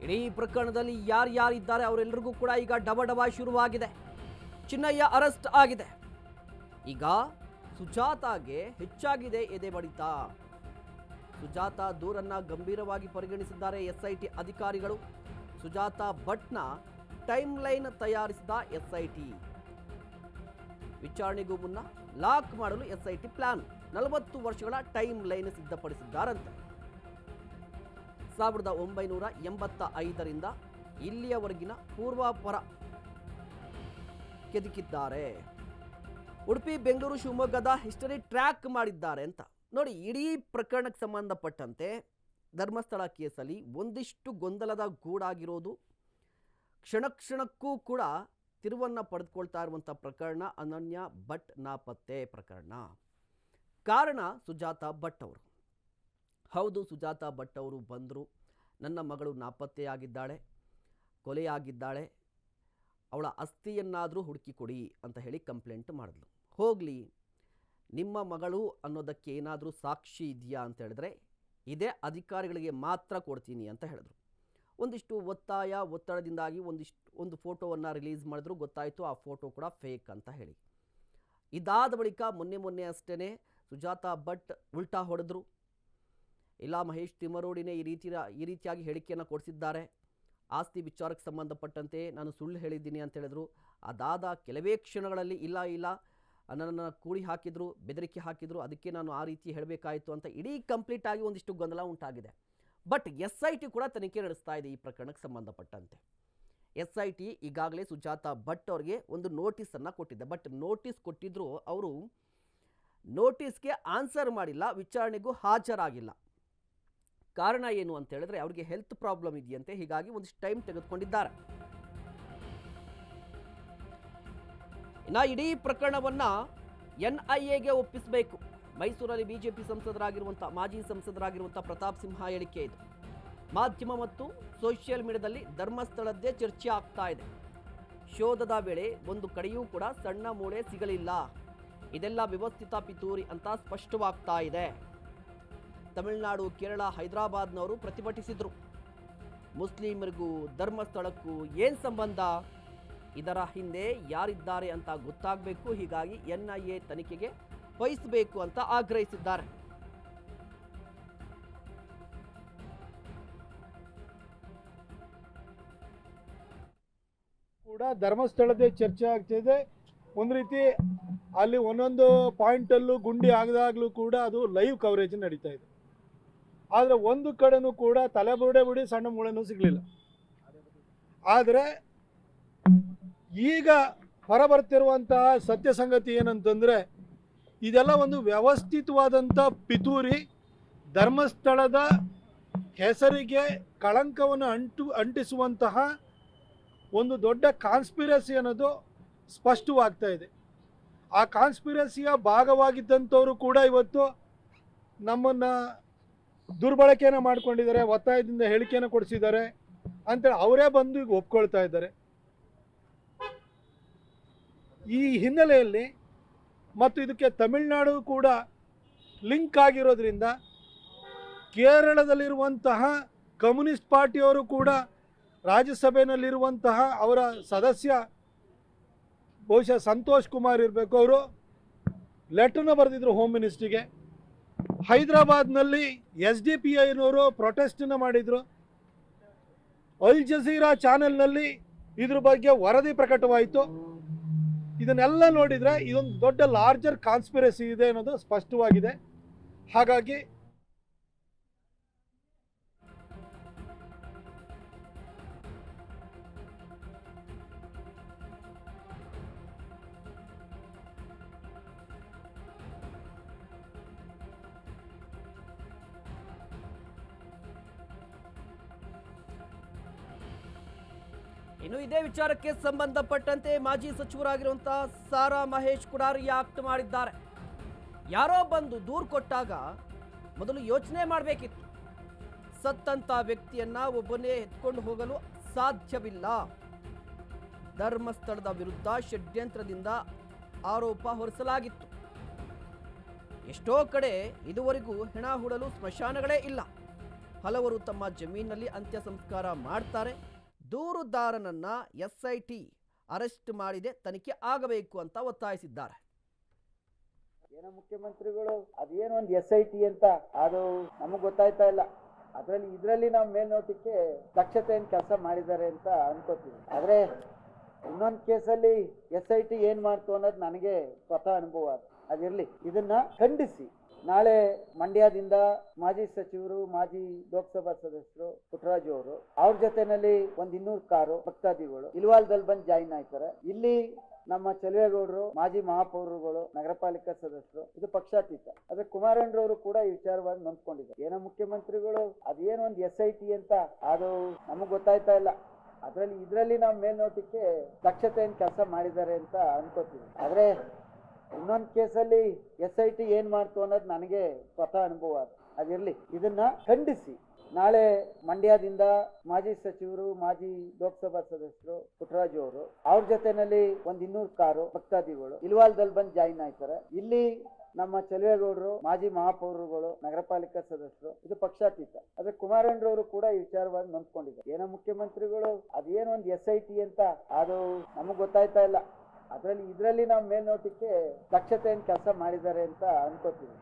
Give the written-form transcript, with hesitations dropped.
ಇಡೀ ಪ್ರಕರಣದಲ್ಲಿ ಯಾರ್ಯಾರಿದ್ದಾರೆ ಅವರೆಲ್ಲರಿಗೂ ಕೂಡ ಈಗ ಡಬ ಶುರುವಾಗಿದೆ. ಚಿನ್ನಯ್ಯ ಅರೆಸ್ಟ್ ಆಗಿದೆ. ಈಗ ಸುಜಾತಾಗೆ ಹೆಚ್ಚಾಗಿದೆ ಎದೆ ಬಡಿತ. ಸುಜಾತಾ ದೂರನ್ನ ಗಂಭೀರವಾಗಿ ಪರಿಗಣಿಸಿದ್ದಾರೆ ಎಸ್ಐಟಿ ಅಧಿಕಾರಿಗಳು. ಸುಜಾತಾ ಭಟ್ನ ಟೈಮ್ ಲೈನ್ ತಯಾರಿಸಿದ ಎಸ್ಐಟಿ. ವಿಚಾರಣೆಗೂ ಮುನ್ನ ಲಾಕ್ ಮಾಡಲು ಎಸ್ಐಟಿ ಪ್ಲಾನ್. 40 ವರ್ಷಗಳ ಟೈಮ್ ಲೈನ್ ಸಿದ್ಧಪಡಿಸಿದ್ದಾರಂತೆ. 1985ರಿಂದ ಇಲ್ಲಿಯವರೆಗಿನ ಪೂರ್ವಾಪರ ಕೆದಕಿದ್ದಾರೆ. ಉಡುಪಿ, ಬೆಂಗಳೂರು, ಶಿವಮೊಗ್ಗದ ಹಿಸ್ಟರಿ ಟ್ರ್ಯಾಕ್ ಮಾಡಿದ್ದಾರೆ ಅಂತ ನೋಡಿ. ಇಡೀ ಪ್ರಕರಣಕ್ಕೆ ಸಂಬಂಧಪಟ್ಟಂತೆ ಧರ್ಮಸ್ಥಳ ಕೇಸಲ್ಲಿ ಒಂದಿಷ್ಟು ಗೊಂದಲದ ಗೂಡಾಗಿರೋದು, ಕ್ಷಣಕ್ಕೂ ಕೂಡ ತಿರುವನ್ನು ಪಡೆದುಕೊಳ್ತಾ ಇರುವಂಥ ಪ್ರಕರಣ ಅನನ್ಯ ಭಟ್ ನಾಪತ್ತೆ ಪ್ರಕರಣ. ಕಾರಣ ಸುಜಾತಾ ಭಟ್ ಅವರು. ಹೌದು, ಸುಜಾತಾ ಭಟ್ ಅವರು ಬಂದರು, ನನ್ನ ಮಗಳು ನಾಪತ್ತೆಯಾಗಿದ್ದಾಳೆ, ಕೊಲೆಯಾಗಿದ್ದಾಳೆ, ಅವಳ ಅಸ್ಥಿಯನ್ನಾದರೂ ಹುಡುಕಿ ಕೊಡಿ ಅಂತ ಹೇಳಿ ಕಂಪ್ಲೇಂಟ್ ಮಾಡಿದ್ಲು. ಹೋಗಲಿ, ನಿಮ್ಮ ಮಗಳು ಅನ್ನೋದಕ್ಕೆ ಏನಾದರೂ ಸಾಕ್ಷಿ ಇದೆಯಾ ಅಂತ ಹೇಳಿದ್ರೆ ಇದೇ ಅಧಿಕಾರಿಗಳಿಗೆ ಮಾತ್ರ ಕೊಡ್ತೀನಿ ಅಂತ ಹೇಳಿದ್ರು. ಒಂದಿಷ್ಟು ಒತ್ತಡದಿಂದಾಗಿ ಒಂದು ಫೋಟೋವನ್ನು ರಿಲೀಸ್ ಮಾಡಿದ್ರು. ಗೊತ್ತಾಯಿತು ಆ ಫೋಟೋ ಕೂಡ ಫೇಕ್ ಅಂತ ಹೇಳಿ. ಇದಾದ ಬಳಿಕ ಮೊನ್ನೆ ಅಷ್ಟೇ ಸುಜಾತಾ ಭಟ್ ಉಲ್ಟಾ ಹೊಡೆದ್ರು. ಇಲ್ಲ, ಮಹೇಶ್ ತಿಮ್ಮರೋಡಿನೇ ಈ ರೀತಿಯಾಗಿ ಹೇಳಿಕೆಯನ್ನು ಕೊಡಿಸಿದ್ದಾರೆ, ಆಸ್ತಿ ವಿಚಾರಕ್ಕೆ ಸಂಬಂಧಪಟ್ಟಂತೆ ನಾನು ಸುಳ್ಳು ಹೇಳಿದ್ದೀನಿ ಅಂತ ಹೇಳಿದ್ರು. ಅದಾದ ಕೆಲವೇ ಕ್ಷಣಗಳಲ್ಲಿ ಇಲ್ಲ ನನ್ನನ್ನು ಕೂಡಿ ಹಾಕಿದ್ರು, ಬೆದರಿಕೆ ಹಾಕಿದ್ರು, ಅದಕ್ಕೆ ನಾನು ಆ ರೀತಿ ಹೇಳಬೇಕಾಯಿತು ಅಂತ ಇಡೀ ಕಂಪ್ಲೀಟ್ ಆಗಿ ಒಂದಿಷ್ಟು ಗೊಂದಲ ಉಂಟಾಗಿದೆ. ಬಟ್ ಎಸ್ಐಟಿ ಕೂಡ ತನಿಖೆ ನಡೆಸ್ತಾ ಇದೆ ಈ ಪ್ರಕರಣಕ್ಕೆ ಸಂಬಂಧಪಟ್ಟಂತೆ. ಎಸ್ಐಟಿ ಈಗಾಗಲೇ ಸುಜಾತಾ ಭಟ್ ಅವರಿಗೆ ಒಂದು ನೋಟಿಸನ್ನು ಕೊಟ್ಟಿದೆ. ಬಟ್ ನೋಟಿಸ್ ಕೊಟ್ಟಿದ್ರು, ಅವರು ನೋಟಿಸ್ಗೆ ಆನ್ಸರ್ ಮಾಡಿಲ್ಲ, ವಿಚಾರಣೆಗೂ ಹಾಜರಾಗಿಲ್ಲ. ಕಾರಣ ಏನು ಅಂತ ಹೇಳಿದ್ರೆ ಅವರಿಗೆ ಹೆಲ್ತ್ ಪ್ರಾಬ್ಲಮ್ ಇದೆಯಂತೆ, ಹೀಗಾಗಿ ಒಂದಿಷ್ಟು ಟೈಮ್ ತೆಗೆದುಕೊಂಡಿದ್ದಾರೆ. ಇನ್ನು ಇಡೀ ಪ್ರಕರಣವನ್ನ NIAಗೆ ಒಪ್ಪಿಸಬೇಕು. ಮೈಸೂರಲ್ಲಿ ಬಿಜೆಪಿ ಮಾಜಿ ಸಂಸದರಾಗಿರುವಂಥ ಪ್ರತಾಪ್ ಸಿಂಹ ಹೇಳಿಕೆ ಇದು. ಮಾಧ್ಯಮ ಮತ್ತು ಸೋಷಿಯಲ್ ಮೀಡಿಯಾದಲ್ಲಿ ಧರ್ಮಸ್ಥಳದ್ದೇ ಚರ್ಚೆ ಆಗ್ತಾ ಇದೆ. ಶೋಧದ ವೇಳೆ ಒಂದು ಕಡೆಯೂ ಕೂಡ ಸಣ್ಣ ಮೂಳೆ ಸಿಗಲಿಲ್ಲ, ಇದೆಲ್ಲ ವ್ಯವಸ್ಥಿತ ಪಿತೂರಿ ಅಂತ ಸ್ಪಷ್ಟವಾಗ್ತಾ ಇದೆ. ತಮಿಳುನಾಡು, ಕೇರಳ, ಹೈದರಾಬಾದ್ನವರು ಪ್ರತಿಭಟಿಸಿದ್ರು. ಮುಸ್ಲಿಮರಿಗೂ ಧರ್ಮಸ್ಥಳಕ್ಕೂ ಏನು ಸಂಬಂಧ? ಇದರ ಹಿಂದೆ ಯಾರಿದ್ದಾರೆ ಅಂತ ಗೊತ್ತಾಗಬೇಕು, ಹೀಗಾಗಿ NIA ತನಿಖೆಗೆ ವಹಿಸಬೇಕು ಅಂತ ಆಗ್ರಹಿಸಿದ್ದಾರೆ. ಕೂಡ ಧರ್ಮಸ್ಥಳದ ಚರ್ಚೆ ಆಗ್ತಿದೆ. ಒಂದು ರೀತಿ ಅಲ್ಲಿ ಒಂದೊಂದು ಪಾಯಿಂಟಲ್ಲೂ ಗುಂಡಿ ಆಗದಾಗಲೂ ಕೂಡ ಅದು ಲೈವ್ ಕವರೇಜ್ ನಡೀತಾ ಇದೆ. ಆದರೆ ಒಂದು ಕಡೆನೂ ಕೂಡ ತಲೆಬುಡೆ ಬಿಡಿ ಸಣ್ಣ ಮೂಳೆನೂ ಸಿಗಲಿಲ್ಲ. ಆದರೆ ಈಗ ಹೊರಬರ್ತಿರುವಂತಹ ಸತ್ಯ ಸಂಗತಿ ಏನಂತಂದರೆ, ಇದೆಲ್ಲ ಒಂದು ವ್ಯವಸ್ಥಿತವಾದಂಥ ಪಿತೂರಿ, ಧರ್ಮಸ್ಥಳದ ಹೆಸರಿಗೆ ಕಳಂಕವನ್ನು ಅಂಟಿಸುವಂತಹ ಒಂದು ದೊಡ್ಡ ಕಾನ್ಸ್ಪಿರಸಿ ಅನ್ನೋದು ಸ್ಪಷ್ಟವಾಗ್ತಾ ಇದೆ. ಆ ಕಾನ್ಸ್ಪಿರಸಿಯ ಭಾಗವಾಗಿದ್ದಂಥವರು ಕೂಡ ಇವತ್ತು ನಮ್ಮನ್ನು ದುರ್ಬಳಕೆಯನ್ನು ಮಾಡ್ಕೊಂಡಿದ್ದಾರೆ, ಒತ್ತಾಯದಿಂದ ಹೇಳಿಕೆಯನ್ನು ಕೊಡಿಸಿದ್ದಾರೆ ಅಂತೇಳಿ ಅವರೇ ಬಂದು ಈಗ ಒಪ್ಕೊಳ್ತಾ ಇದ್ದಾರೆ. ಈ ಹಿನ್ನೆಲೆಯಲ್ಲಿ ಮತ್ತು ಇದಕ್ಕೆ ತಮಿಳುನಾಡು ಕೂಡ ಲಿಂಕ್ ಆಗಿರೋದ್ರಿಂದ ಕೇರಳದಲ್ಲಿರುವಂತಹ ಕಮ್ಯುನಿಸ್ಟ್ ಪಾರ್ಟಿಯವರು ಕೂಡ ರಾಜ್ಯಸಭೆಯಲ್ಲಿರುವಂತಹ ಅವರ ಸದಸ್ಯ ಬಹುಶಃ ಸಂತೋಷ್ ಕುಮಾರ್ ಇರಬೇಕು, ಅವರು ಲೆಟರ್ನ ಬರೆದಿದ್ರು ಹೋಮ್ ಮಿನಿಸ್ಟ್ರಿಗೆ. ಹೈದರಾಬಾದ್ನಲ್ಲಿ SDPIನವರು ಪ್ರೊಟೆಸ್ಟನ್ನು ಮಾಡಿದರು. ಅಲ್ ಜಜೀರಾ ಚಾನೆಲ್ನಲ್ಲಿ ಇದ್ರ ಬಗ್ಗೆ ವರದಿ ಪ್ರಕಟವಾಯಿತು. ಇದನ್ನೆಲ್ಲ ನೋಡಿದರೆ ಇದೊಂದು ದೊಡ್ಡ ಲಾರ್ಜರ್ ಕಾನ್ಸ್ಪಿರಸಿ ಇದೆ ಅನ್ನೋದು ಸ್ಪಷ್ಟವಾಗಿದೆ. ಹಾಗಾಗಿ ಇನ್ನು ಇದೇ ವಿಚಾರಕ್ಕೆ ಸಂಬಂಧಪಟ್ಟಂತೆ ಮಾಜಿ ಸಚಿವರಾಗಿರುವಂತಹ ಸಾರಾ ಮಹೇಶ್ ಕೂಡ ರಿಯಾಕ್ಟ್ ಮಾಡಿದ್ದಾರೆ. ಯಾರೋ ಬಂದು ದೂರು ಕೊಟ್ಟಾಗ ಮೊದಲು ಯೋಚನೆ ಮಾಡಬೇಕಿತ್ತು. ಸತ್ತಂತ ವ್ಯಕ್ತಿಯನ್ನ ಒಬ್ಬನೇ ಎತ್ಕೊಂಡು ಹೋಗಲು ಸಾಧ್ಯವಿಲ್ಲ. ಧರ್ಮಸ್ಥಳದ ವಿರುದ್ಧ ಷಡ್ಯಂತ್ರದಿಂದ ಆರೋಪ ಹೊರಿಸಲಾಗಿತ್ತು. ಎಷ್ಟೋ ಕಡೆ ಇದುವರೆಗೂ ಹೆಣ ಹೂಡಲು ಸ್ಮಶಾನಗಳೇ ಇಲ್ಲ. ಹಲವರು ತಮ್ಮ ಜಮೀನಿನಲ್ಲಿ ಅಂತ್ಯ ಸಂಸ್ಕಾರ ಮಾಡ್ತಾರೆ. ದೂರುದಾರನನ್ನ SIT ಅರೆಸ್ಟ್ ಮಾಡಿದೆ, ತನಿಖೆ ಆಗಬೇಕು ಅಂತ ಒತ್ತಾಯಿಸಿದ್ದಾರೆ. ಏನೋ ಮುಖ್ಯಮಂತ್ರಿಗಳು ಅದೇನೋ ಒಂದು SIT ಅಂತ ಅದು ನಮಗೆ ಗೊತ್ತಾಯ್ತಾ ಇಲ್ಲ. ಇದರಲ್ಲಿ ನಾವು ಮೇಲ್ನೋಟಕ್ಕೆ ದಕ್ಷತೆಯನ್ನು ಕೆಲಸ ಮಾಡಿದ್ದಾರೆ ಅಂತ ಅನ್ಕೋತೀವಿ. ಆದ್ರೆ ಇನ್ನೊಂದು ಕೇಸಲ್ಲಿ SIT ಏನ್ ಮಾಡ್ತು ಅನ್ನೋದು ನನಗೆ ಸ್ವತಃ ಅನುಭವ. ಅದಿರ್ಲಿ, ಇದನ್ನ ಖಂಡಿಸಿ ನಾಳೆ ಮಂಡ್ಯದಿಂದ ಮಾಜಿ ಸಚಿವರು, ಮಾಜಿ ಲೋಕಸಭಾ ಸದಸ್ಯರು ಪುಟ್ಟರಾಜು ಅವರು, ಅವ್ರ ಜೊತೆನಲ್ಲಿ 200 ಕಾರು ಭಕ್ತಾದಿಗಳು ಇಲ್ವಾಲ್ದಲ್ಲಿ ಬಂದು ಜಾಯಿನ್ ಆಯ್ತಾರೆ. ಇಲ್ಲಿ ನಮ್ಮ ಚಲುವೇಗೌಡರು, ಮಾಜಿ ಮಹಾಪೌರರುಗಳು, ನಗರ ಪಾಲಿಕಾ ಸದಸ್ಯರು, ಇದು ಪಕ್ಷಾತೀತ. ಆದ್ರೆ ಕುಮಾರಣ್ಣರವರು ಕೂಡ ಈ ವಿಚಾರವಾಗಿ ನೊಂದ್ಕೊಂಡಿದ್ದಾರೆ. ಏನೋ ಮುಖ್ಯಮಂತ್ರಿಗಳು ಅದೇನೋ ಒಂದು SIT ಅಂತ ಅದು ನಮಗೆ ಗೊತ್ತಾಯ್ತಾ ಇಲ್ಲ. ಇದರಲ್ಲಿ ನಾವು ಮೇಲ್ನೋಟಕ್ಕೆ ದಕ್ಷತೆಯನ್ನು ಕೆಲಸ ಮಾಡಿದ್ದಾರೆ ಅಂತ ಅನ್ಕೋತೀವಿ. ಆದ್ರೆ ಇನ್ನೊಂದು ಕೇಸಲ್ಲಿ SIT ಏನ್ ಮಾಡ್ತು ಅನ್ನೋದು ನನಗೆ ಸ್ವತಃ ಅನುಭವ. ಅದಿರ್ಲಿ, ಇದನ್ನ ಖಂಡಿಸಿ ನಾಳೆ ಮಂಡ್ಯದಿಂದ ಮಾಜಿ ಸಚಿವರು, ಮಾಜಿ ಲೋಕಸಭಾ ಸದಸ್ಯರು ಪುಟ್ಟರಾಜು ಅವರು, ಅವ್ರ ಜೊತೆನಲ್ಲಿ 200 ಕಾರು ಭಕ್ತಾದಿಗಳು ಇಲ್ವಾಲ್ದಲ್ಲಿ ಬಂದು ಜಾಯಿನ್ ಆಯ್ತಾರೆ. ಇಲ್ಲಿ ನಮ್ಮ ಚಲುವೇಗೌಡರು, ಮಾಜಿ ಮಹಾಪೌರರುಗಳು, ನಗರ ಪಾಲಿಕಾ ಸದಸ್ಯರು, ಇದು ಪಕ್ಷಾತೀತ. ಆದ್ರೆ ಕುಮಾರಣ್ಣರವರು ಕೂಡ ಈ ವಿಚಾರವಾಗಿ ನೊಂದ್ಕೊಂಡಿದ್ದಾರೆ. ಏನೋ ಮುಖ್ಯಮಂತ್ರಿಗಳು ಅದೇನೋ ಒಂದು SIT ಅಂತ ಅದು ನಮಗೆ ಗೊತ್ತಾಯ್ತಾ ಇಲ್ಲ. ಇದರಲ್ಲಿ ನಾವು ಮೇಲ್ನೋಟಕ್ಕೆ ದಕ್ಷತೆಯನ್ನು ಕೆಲಸ ಮಾಡಿದ್ದಾರೆ ಅಂತ ಅನ್ಕೋತೀವಿ.